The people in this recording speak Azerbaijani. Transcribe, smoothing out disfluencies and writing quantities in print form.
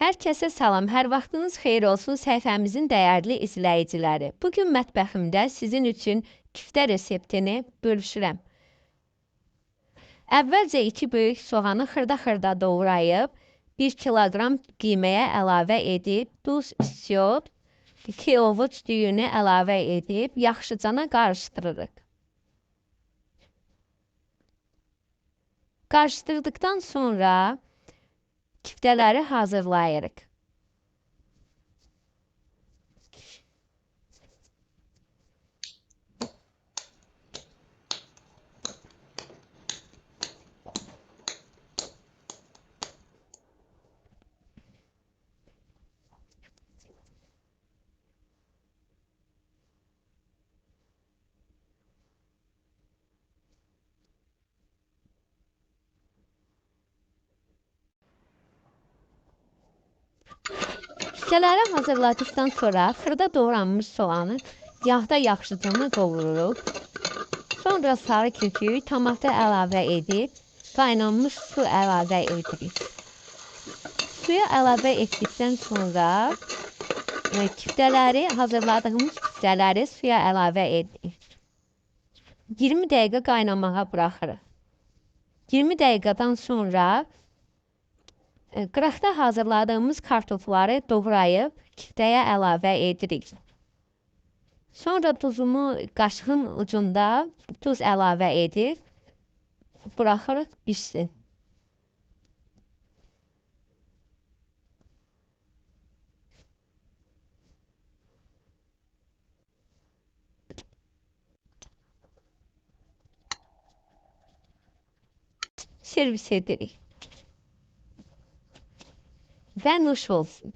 Hər kəsə salam, hər vaxtınız xeyir olsun səhifəmizin dəyərli izləyiciləri. Bugün mətbəximdə sizin üçün küftə reseptini bölüşürəm. Əvvəlcə 2 böyük soğanı xırda-xırda doğrayıb, 1 kiloqram qiyməyə əlavə edib, duz, istiot, 2 ovuc düyünü əlavə edib, yaxşıcana qarışdırırıq. Qarışdırdıqdan sonra küftələri hazırlayırıq. Küftələri hazırladıktan sonra xırda doğranmış soğanı yağda yaxşıcana qovururuq. Sonra sarı kökü, tomatı əlavə edib, qaynanmış su əlavə edirik. Suyu əlavə etdikdən sonra hazırladığımız küftələri suya əlavə edirik. 20 dəqiqə qaynamağa buraxırıq. 20 dəqiqədən sonra qıraqda hazırladığımız kartofları doğrayıb küftəyə əlavə edirik. Sonra tuzumu qaşığın ucunda tuz əlavə edib buraxırıq pişsin. Servis edirik. Və nuş olsun.